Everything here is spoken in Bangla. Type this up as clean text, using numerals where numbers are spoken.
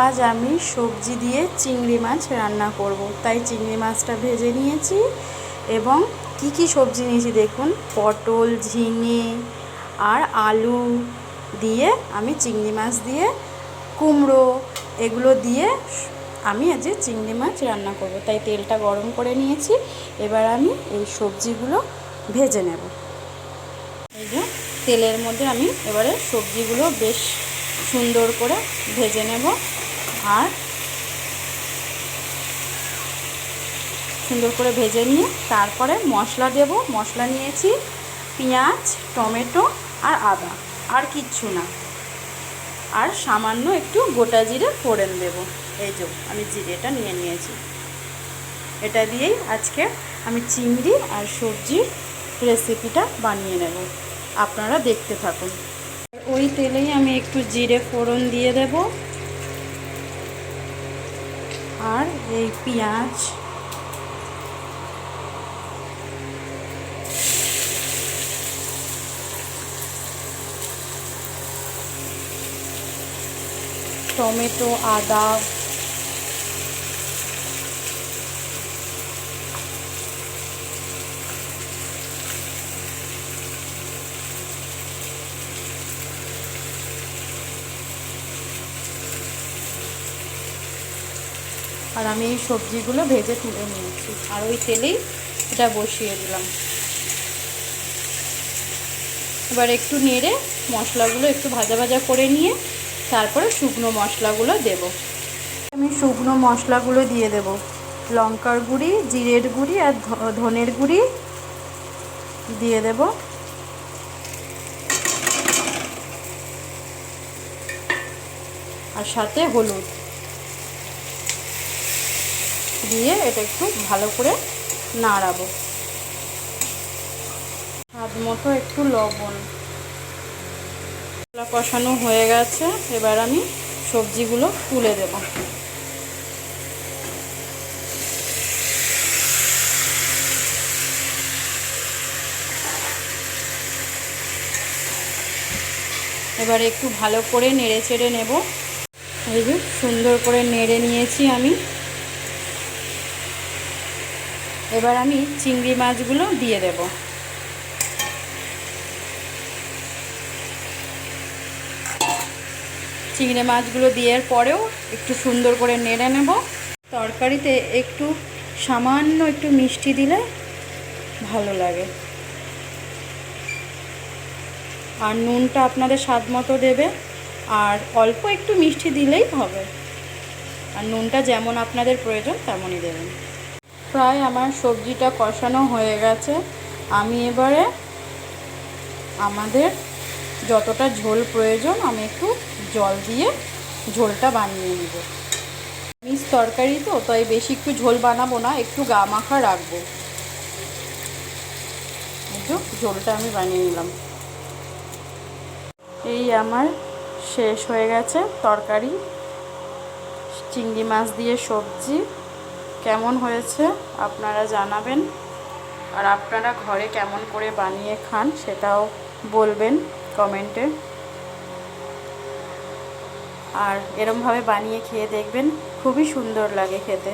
আজ আমি সবজি দিয়ে চিংড়ি মাছ রান্না করব, তাই চিংড়ি মাছটা ভেজে নিয়েছি এবং কি সবজি নিয়েছি দেখুন, পটল, ঝিঙে আর আলু দিয়ে আমি চিংড়ি মাছ দিয়ে, কুমড়ো এগুলো দিয়ে আমি আজ চিংড়ি মাছ রান্না করব। তাই তেলটা গরম করে নিয়েছি, এবার আমি এই সবজিগুলো ভেজে নেব। এই যে তেলের মধ্যে আমি এবারে সবজিগুলো বেশ সুন্দর করে ভেজে নেব আর সুন্দর করে ভেজে নিয়ে তারপরে মশলা দেব। মশলা নিয়েছি পেঁয়াজ, টমেটো আর আদা, আর কিচ্ছু না, আর সামান্য একটু গোটা জিরে ফোড়ন দেব। এই যে আমি জিরেটা নিয়ে নিয়েছি, এটা দিয়েই আজকে আমি চিংড়ি আর সবজির রেসিপিটা বানিয়ে নেব। আপনারা দেখতে থাকুন। ওই তেলেই আমি একটু জিরে ফোড়ন দিয়ে দেব আর এই পেঁয়াজ, টমেটো, আদা, আর আমি এই সবজিগুলো ভেজে তুলে নিয়েছি আর ওই তেলেই এটা বসিয়ে দিলাম। এবার একটু নেড়ে মশলাগুলো একটু ভাজা ভাজা করে নিয়ে তারপরে শুকনো মশলাগুলো দেব। আমি শুকনো মশলাগুলো দিয়ে দেব, লঙ্কার গুঁড়ি, জিরের গুঁড়ি আর ধনের গুঁড়ি দিয়ে দেব, আর সাথে হলুদ দিয়ে এটা একটু ভালো করে নাড়াবো। স্বাদ মতো একটু লবণ। মশলা কষানো হয়ে গেছে, এবার আমি সবজিগুলো তুলে দেব। এবার একটু ভালো করে নেড়ে চেড়ে নেব। এই যে সুন্দর করে নেড়ে নিয়েছি আমি। এবার আমি চিংড়ি মাছগুলো দিয়ে দেব। চিংড়ি মাছগুলো দেওয়ার পরেও একটু সুন্দর করে নেড়ে নেব। তরকারিতে একটু সামান্য একটু মিষ্টি দিলে ভালো লাগে, আর নুনটা আপনাদের স্বাদ মতো দেবে, আর অল্প একটু মিষ্টি দিলেই হবে, আর নুনটা যেমন আপনাদের প্রয়োজন তেমনই দেবেন। প্রায় আমার সবজিটা কষানো হয়ে গেছে, আমি এবারে আমাদের যতটা ঝোল প্রয়োজন আমি একটু জল দিয়ে ঝোলটা বানিয়ে নেব। মিক্স তরকারি তো, তাই বেশি একটু ঝোল বানাবো না, একটু গা মাখা রাখবো। একটু ঝোলটা আমি বানিয়ে নিলাম। এই আমার শেষ হয়ে গেছে তরকারি, চিংড়ি মাছ দিয়ে সবজি। কেমন হয়েছে আপনারা জানাবেন, আর আপনারা ঘরে কেমন করে বানিয়ে খান সেটাও বলবেন কমেন্টে। আর এরমভাবে বানিয়ে খেয়ে দেখবেন, খুবই সুন্দর লাগে খেতে।